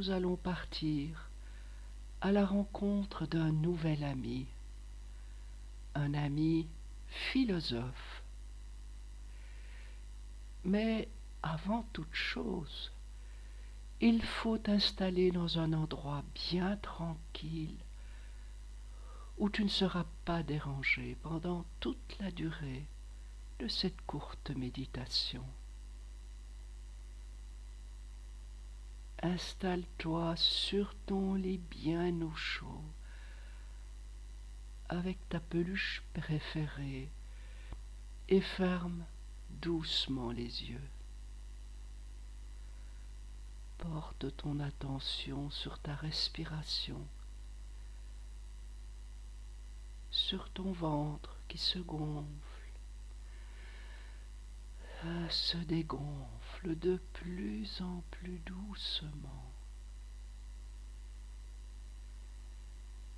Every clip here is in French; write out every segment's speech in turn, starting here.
nous allons partir à la rencontre d'un nouvel ami, un ami philosophe. Mais avant toute chose, il faut t'installer dans un endroit bien tranquille où tu ne seras pas dérangé pendant toute la durée de cette courte méditation. Installe-toi sur ton lit bien au chaud, avec ta peluche préférée, et ferme doucement les yeux. Porte ton attention sur ta respiration, sur ton ventre qui se gonfle, se dégonfle de plus en plus doucement.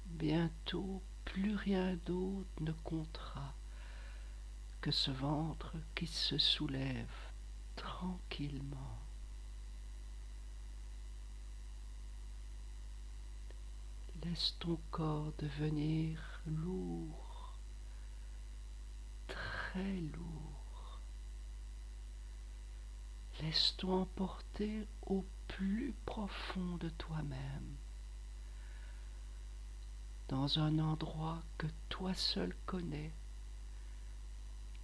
Bientôt, plus rien d'autre ne comptera que ce ventre qui se soulève tranquillement. Laisse ton corps devenir lourd, très lourd. Laisse-toi emporter au plus profond de toi-même, dans un endroit que toi seul connais,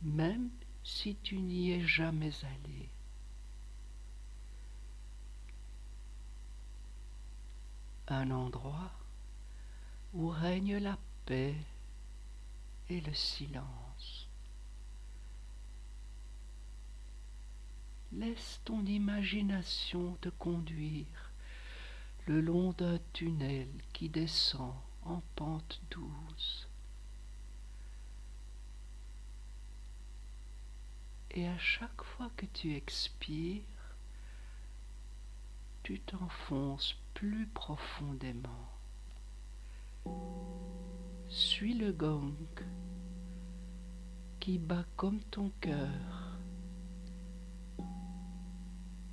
même si tu n'y es jamais allé. Un endroit où règne la paix et le silence. Laisse ton imagination te conduire le long d'un tunnel qui descend en pente douce. Et à chaque fois que tu expires, tu t'enfonces plus profondément. Suis le gong qui bat comme ton cœur.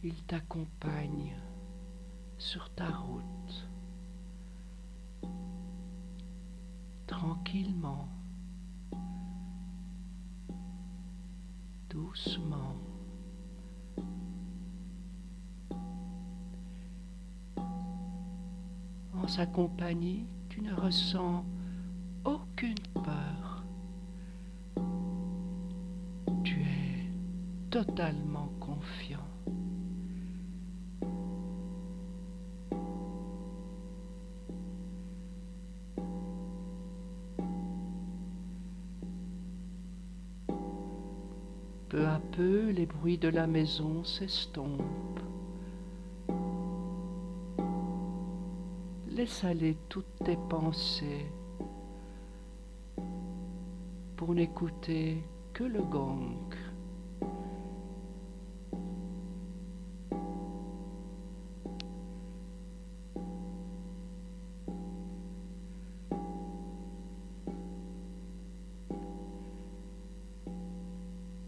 Il t'accompagne sur ta route, tranquillement, doucement. En sa compagnie, tu ne ressens aucune peur. Tu es totalement confiant. Peu à peu, les bruits de la maison s'estompent. Laisse aller toutes tes pensées pour n'écouter que le gong.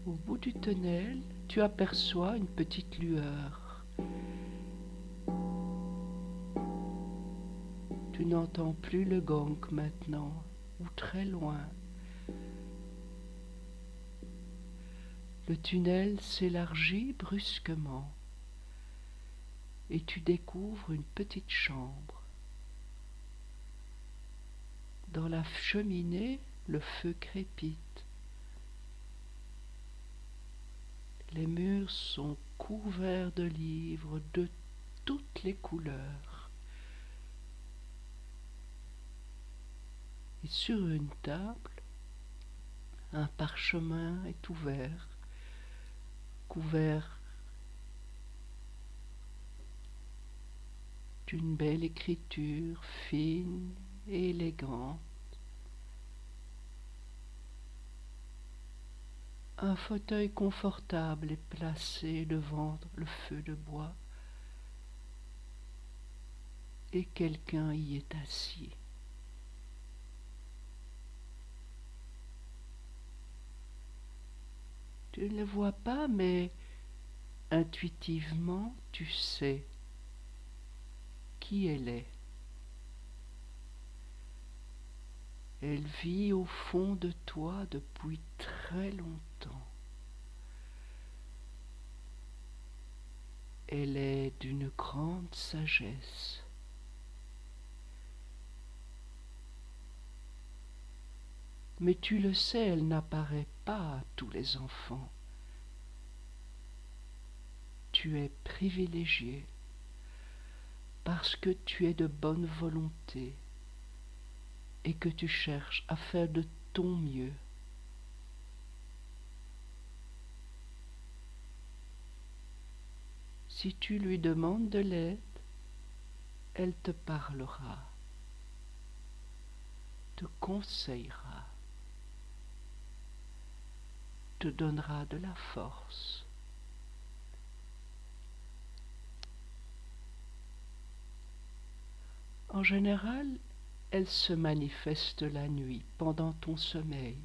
Au bout du tunnel, tu aperçois une petite lueur. Tu n'entends plus le gong maintenant, ou très loin. Le tunnel s'élargit brusquement et tu découvres une petite chambre. Dans la cheminée, le feu crépite. Les murs sont couverts de livres de toutes les couleurs. Et sur une table, un parchemin est ouvert, couvert d'une belle écriture fine et élégante. Un fauteuil confortable est placé devant le feu de bois et quelqu'un y est assis. Tu ne le vois pas, mais intuitivement, tu sais. qui elle est. Elle vit au fond de toi depuis très longtemps. Elle est d'une grande sagesse. Mais tu le sais, elle n'apparaît pas à tous les enfants. Tu es privilégié parce que tu es de bonne volonté et que tu cherches à faire de ton mieux. Si tu lui demandes de l'aide, elle te parlera, te conseillera, te donnera de la force. En général, elle se manifeste la nuit, pendant ton sommeil.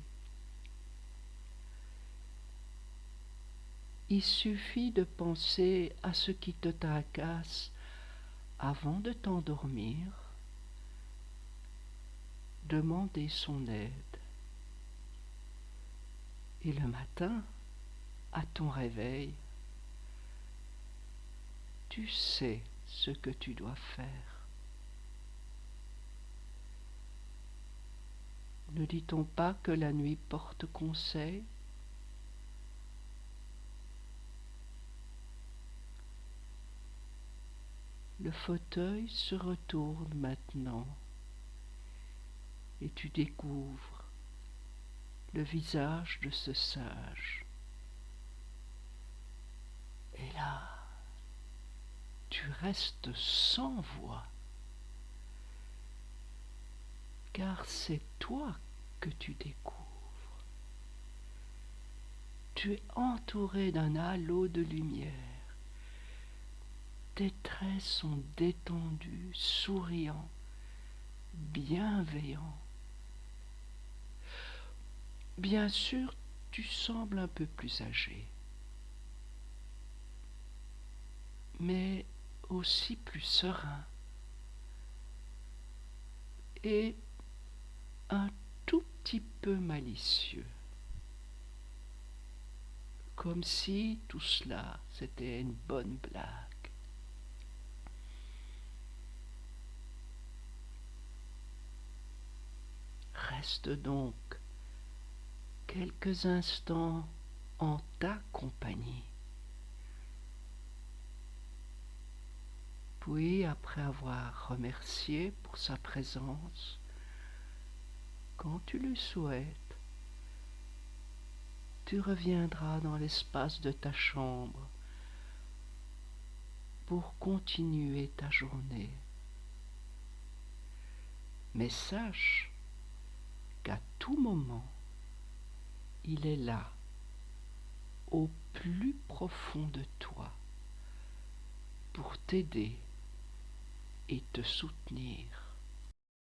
Il suffit de penser à ce qui te tracasse avant de t'endormir, demander son aide. Et le matin, à ton réveil, tu sais ce que tu dois faire. Ne dit-on pas que la nuit porte conseil? Le fauteuil se retourne maintenant et tu découvres le visage de ce sage. Et là, tu restes sans voix, car c'est toi que tu découvres. Tu es entouré d'un halo de lumière. Tes traits sont détendus, souriants, bienveillants. Bien sûr, tu sembles un peu plus âgé, mais aussi plus serein et un tout petit peu malicieux. Comme si tout cela, c'était une bonne blague. Reste donc quelques instants en ta compagnie. Puis, après avoir remercié pour sa présence, quand tu le souhaites, tu reviendras dans l'espace de ta chambre pour continuer ta journée. Mais sache qu'à tout moment, il est là, au plus profond de toi, pour t'aider et te soutenir.